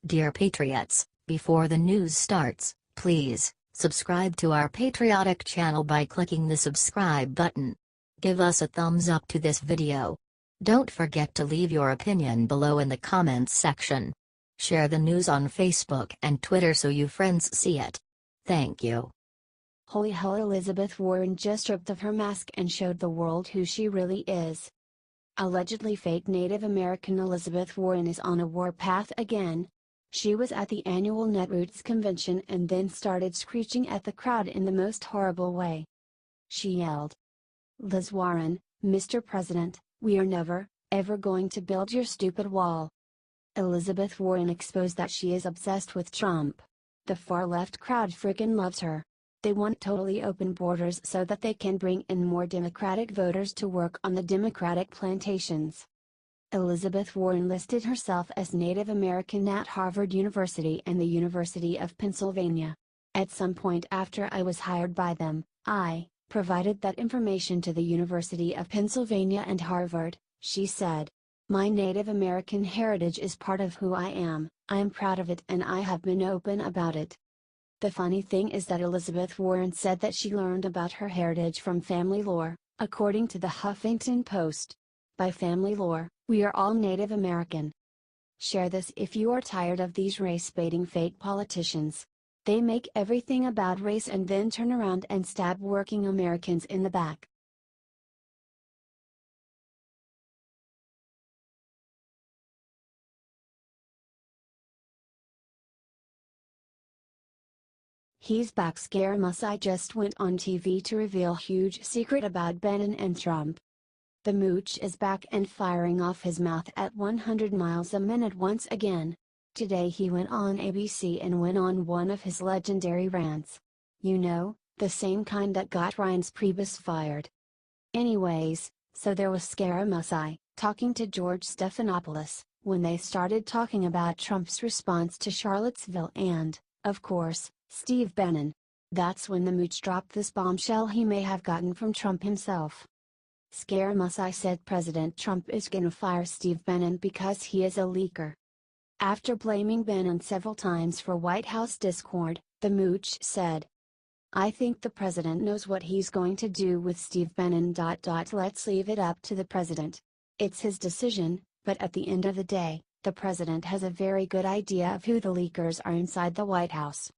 Dear Patriots, before the news starts, please subscribe to our patriotic channel by clicking the subscribe button. Give us a thumbs up to this video. Don't forget to leave your opinion below in the comments section. Share the news on Facebook and Twitter so you friends see it. Thank you. Holy hell, Elizabeth Warren just stripped of her mask and showed the world who she really is. Allegedly fake Native American Elizabeth Warren is on a warpath again. She was at the annual Netroots Convention and then started screeching at the crowd in the most horrible way. She yelled, "Liz Warren, Mr. President, we are never, ever going to build your stupid wall." Elizabeth Warren exposed that she is obsessed with Trump. The far-left crowd frickin' loves her. They want totally open borders so that they can bring in more Democratic voters to work on the Democratic plantations. Elizabeth Warren listed herself as Native American at Harvard University and the University of Pennsylvania. At some point after I was hired by them, I provided that information to the University of Pennsylvania and Harvard, she said. "My Native American heritage is part of who I am proud of it, and I have been open about it." The funny thing is that Elizabeth Warren said that she learned about her heritage from family lore, according to the Huffington Post. By family lore, we are all Native American. Share this if you are tired of these race-baiting fake politicians. They make everything about race and then turn around and stab working Americans in the back. Hes Back scare Musai just went on TV to reveal huge secret about Bannon and Trump. The mooch is back and firing off his mouth at 100 miles a minute once again. Today he went on ABC and went on one of his legendary rants. You know, the same kind that got Reince Priebus fired. Anyways, so there was Scare Musai, talking to George Stephanopoulos, when they started talking about Trump's response to Charlottesville and, of course, Steve Bannon. That's when the mooch dropped this bombshell he may have gotten from Trump himself. Scare Musai said President Trump is gonna fire Steve Bannon because he is a leaker. After blaming Bannon several times for White House discord, the mooch said, "I think the president knows what he's going to do with Steve Bannon. Let's leave it up to the president. It's his decision, but at the end of the day, the president has a very good idea of who the leakers are inside the White House."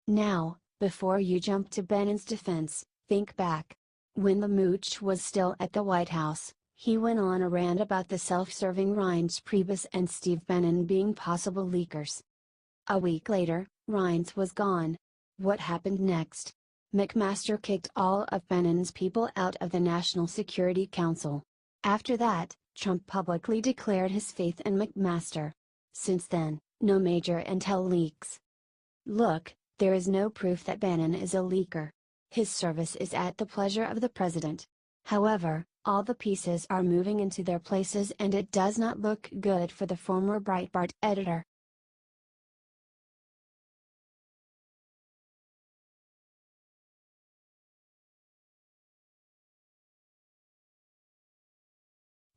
Now, before you jump to Bannon's defense, think back. When the mooch was still at the White House, he went on a rant about the self-serving Reince Priebus and Steve Bannon being possible leakers. A week later, Reince was gone. What happened next? McMaster kicked all of Bannon's people out of the National Security Council. After that, Trump publicly declared his faith in McMaster. Since then, no major intel leaks. Look, there is no proof that Bannon is a leaker. His service is at the pleasure of the president. However, all the pieces are moving into their places and it does not look good for the former Breitbart editor.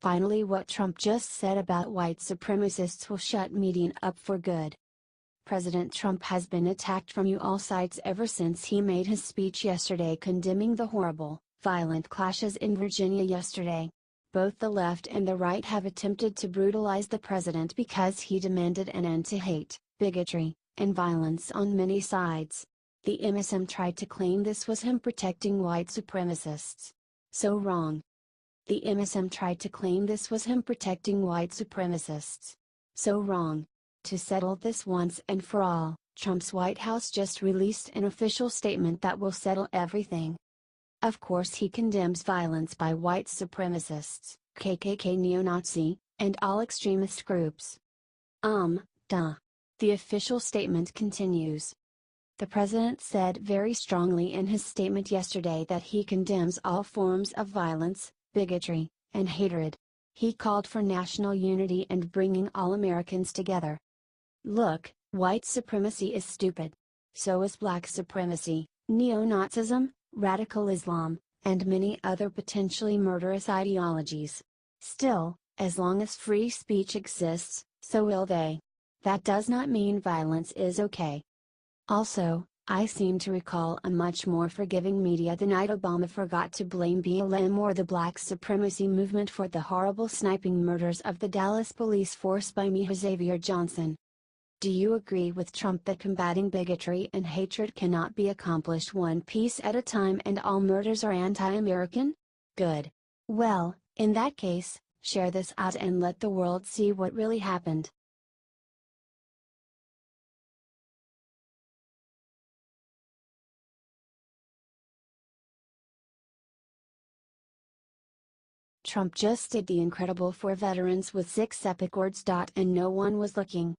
Finally, what Trump just said about white supremacists will shut media up for good. President Trump has been attacked from all sides ever since he made his speech yesterday condemning the horrible, violent clashes in Virginia yesterday. Both the left and the right have attempted to brutalize the president because he demanded an end to hate, bigotry, and violence on many sides. The MSM tried to claim this was him protecting white supremacists. So wrong. The MSM tried to claim this was him protecting white supremacists. So wrong. To settle this once and for all, Trump's White House just released an official statement that will settle everything. Of course, he condemns violence by white supremacists, KKK neo-Nazi, and all extremist groups. The official statement continues. The president said very strongly in his statement yesterday that he condemns all forms of violence, bigotry, and hatred. He called for national unity and bringing all Americans together. Look, white supremacy is stupid. So is black supremacy, neo-Nazism, radical Islam, and many other potentially murderous ideologies. Still, as long as free speech exists, so will they. That does not mean violence is okay. Also, I seem to recall a much more forgiving media the night Obama forgot to blame BLM or the Black supremacy movement for the horrible sniping murders of the Dallas police force by Xavier Johnson. Do you agree with Trump that combating bigotry and hatred cannot be accomplished one piece at a time and all murders are anti-American? Good. Well, in that case, share this out and let the world see what really happened. Trump just did the incredible for veterans with 6 epic words. And no one was looking.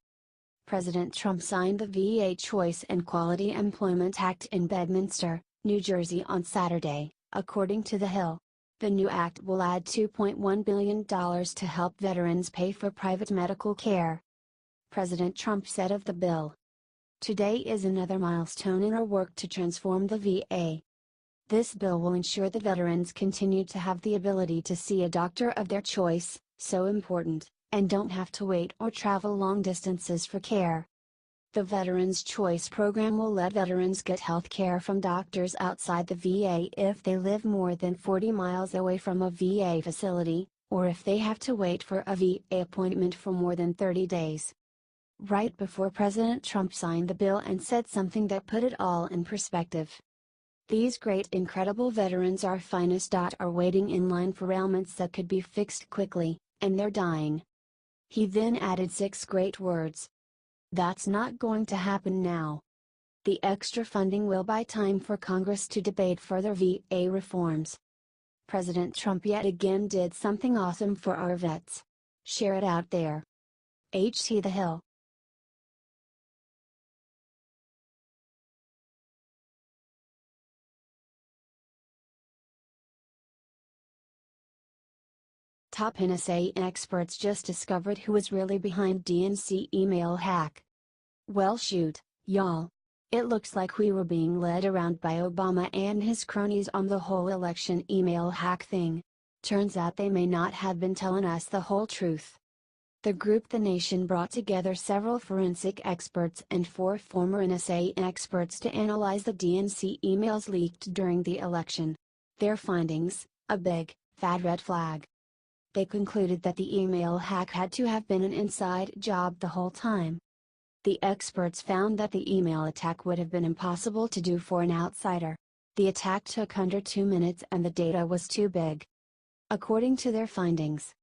President Trump signed the VA Choice and Quality Employment Act in Bedminster, New Jersey on Saturday, according to The Hill. The new act will add $2.1 billion to help veterans pay for private medical care. President Trump said of the bill, "Today is another milestone in our work to transform the VA. This bill will ensure the veterans continue to have the ability to see a doctor of their choice, so important, and don't have to wait or travel long distances for care. The Veterans Choice program will let veterans get health care from doctors outside the VA if they live more than 40 miles away from a VA facility, or if they have to wait for a VA appointment for more than 30 days. Right before President Trump signed the bill and said something that put it all in perspective. "These great incredible veterans our finest. Are waiting in line for ailments that could be fixed quickly, and they're dying." He then added 6 great words. That's not going to happen now. The extra funding will buy time for Congress to debate further VA reforms. President Trump yet again did something awesome for our vets. Share it out there. HT The Hill. Top NSA experts just discovered who was really behind DNC email hack. Well shoot, y'all. It looks like we were being led around by Obama and his cronies on the whole election email hack thing. Turns out they may not have been telling us the whole truth. The group The Nation brought together several forensic experts and 4 former NSA experts to analyze the DNC emails leaked during the election. Their findings, a big, fat red flag. They concluded that the email hack had to have been an inside job the whole time. The experts found that the email attack would have been impossible to do for an outsider. The attack took under 2 minutes and the data was too big. According to their findings,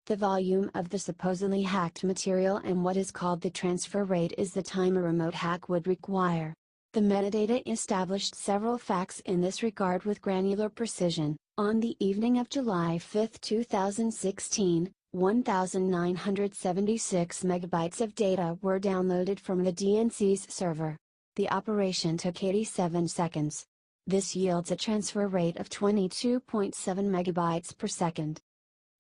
the volume of the supposedly hacked material and what is called the transfer rate is the time a remote hack would require. The metadata established several facts in this regard with granular precision. On the evening of July 5, 2016, 1,976 megabytes of data were downloaded from the DNC's server. The operation took 87 seconds. This yields a transfer rate of 22.7 megabytes per second.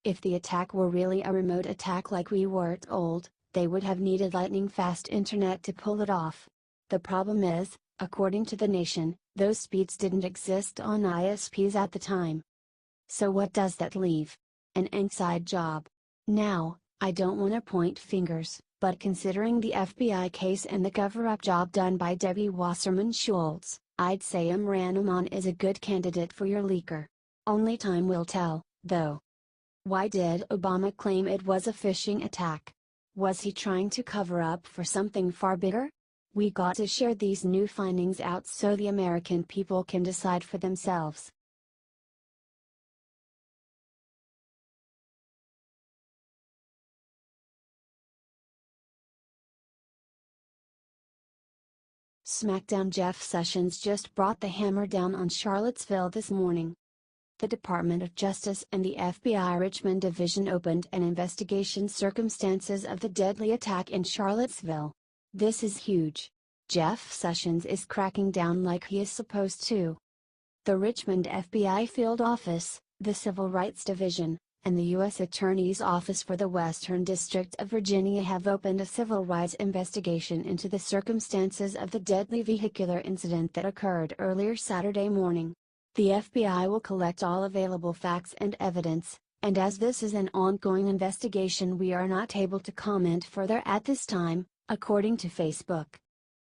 If the attack were really a remote attack like we were told, they would have needed lightning-fast internet to pull it off. The problem is, according to The Nation, those speeds didn't exist on ISPs at the time. So what does that leave? An inside job. Now, I don't want to point fingers, but considering the FBI case and the cover-up job done by Debbie Wasserman Schultz, I'd say Imran Aman is a good candidate for your leaker. Only time will tell, though. Why did Obama claim it was a phishing attack? Was he trying to cover up for something far bigger? We got to share these new findings out so the American people can decide for themselves. SmackDown. Jeff Sessions just brought the hammer down on Charlottesville this morning. The Department of Justice and the FBI Richmond Division opened an investigation circumstances of the deadly attack in Charlottesville. This is huge. Jeff Sessions is cracking down like he is supposed to. The Richmond FBI Field Office, the Civil Rights Division, and the U.S. Attorney's Office for the Western District of Virginia have opened a civil rights investigation into the circumstances of the deadly vehicular incident that occurred earlier Saturday morning. The FBI will collect all available facts and evidence, and as this is an ongoing investigation we are not able to comment further at this time, according to Facebook.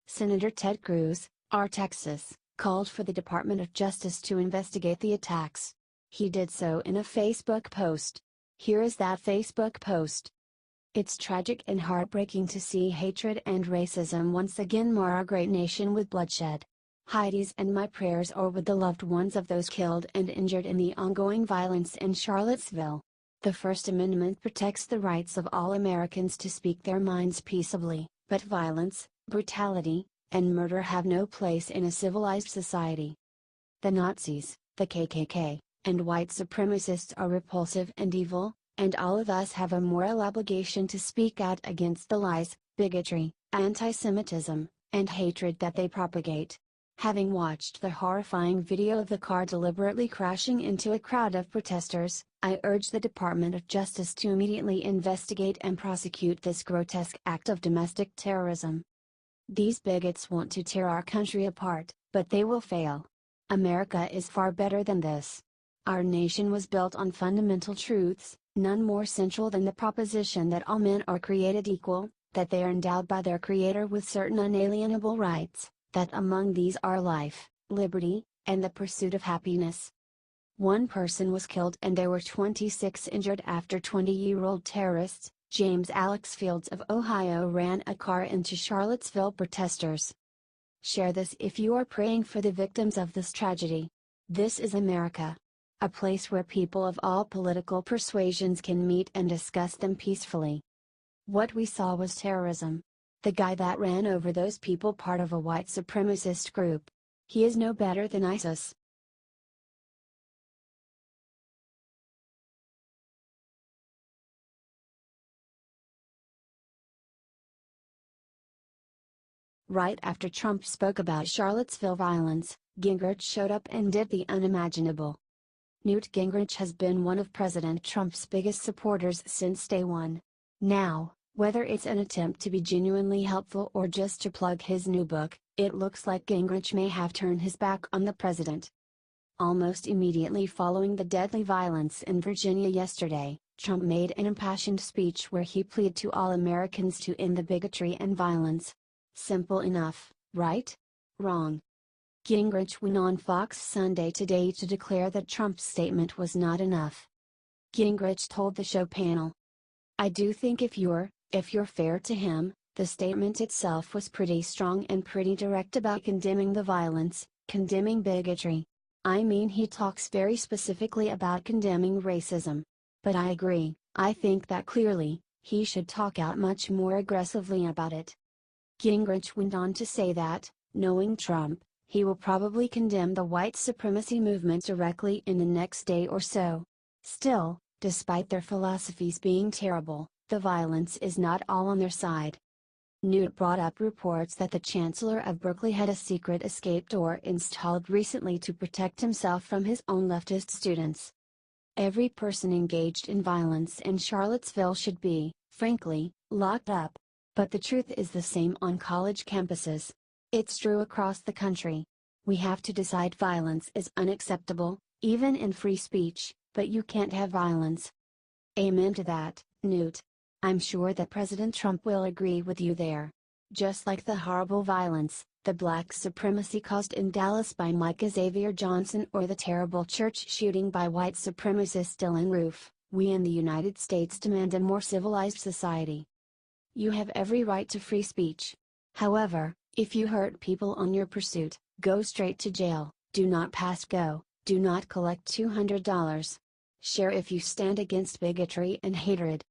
Senator Ted Cruz, R. Texas, called for the Department of Justice to investigate the attacks. He did so in a Facebook post. Here is that Facebook post. It's tragic and heartbreaking to see hatred and racism once again mar our great nation with bloodshed. Heidi's and my prayers are with the loved ones of those killed and injured in the ongoing violence in Charlottesville. The First Amendment protects the rights of all Americans to speak their minds peaceably, but violence, brutality, and murder have no place in a civilized society. The Nazis, the KKK, and white supremacists are repulsive and evil, and all of us have a moral obligation to speak out against the lies, bigotry, anti-Semitism, and hatred that they propagate. Having watched the horrifying video of the car deliberately crashing into a crowd of protesters, I urge the Department of Justice to immediately investigate and prosecute this grotesque act of domestic terrorism. These bigots want to tear our country apart, but they will fail. America is far better than this. Our nation was built on fundamental truths, none more central than the proposition that all men are created equal, that they are endowed by their Creator with certain unalienable rights, that among these are life, liberty, and the pursuit of happiness. One person was killed and there were 26 injured after 20-year-old terrorists, James Alex Fields of Ohio, ran a car into Charlottesville protesters. Share this if you are praying for the victims of this tragedy. This is America. A place where people of all political persuasions can meet and discuss them peacefully. What we saw was terrorism. The guy that ran over those people part of a white supremacist group. He is no better than ISIS. Right after Trump spoke about Charlottesville violence, Gingrich showed up and did the unimaginable. Newt Gingrich has been one of President Trump's biggest supporters since day one. Now, whether it's an attempt to be genuinely helpful or just to plug his new book, it looks like Gingrich may have turned his back on the president. Almost immediately following the deadly violence in Virginia yesterday, Trump made an impassioned speech where he pleaded to all Americans to end the bigotry and violence. Simple enough, right? Wrong. Gingrich went on Fox Sunday Today to declare that Trump's statement was not enough. Gingrich told the show panel, "I do think if you're fair to him, the statement itself was pretty strong and pretty direct about condemning the violence, condemning bigotry. I mean, he talks very specifically about condemning racism. But I agree, I think that clearly, he should talk out much more aggressively about it." Gingrich went on to say that, knowing Trump, he will probably condemn the white supremacy movement directly in the next day or so. Still, despite their philosophies being terrible, the violence is not all on their side. Newt brought up reports that the Chancellor of Berkeley had a secret escape door installed recently to protect himself from his own leftist students. Every person engaged in violence in Charlottesville should be, frankly, locked up. But the truth is the same on college campuses. It's true across the country. We have to decide violence is unacceptable, even in free speech, but you can't have violence. Amen to that, Newt. I'm sure that President Trump will agree with you there. Just like the horrible violence, the black supremacy caused in Dallas by Micah Xavier Johnson or the terrible church shooting by white supremacist Dylan Roof, we in the United States demand a more civilized society. You have every right to free speech. However, if you hurt people on your pursuit, go straight to jail, do not pass go, do not collect $200. Share if you stand against bigotry and hatred,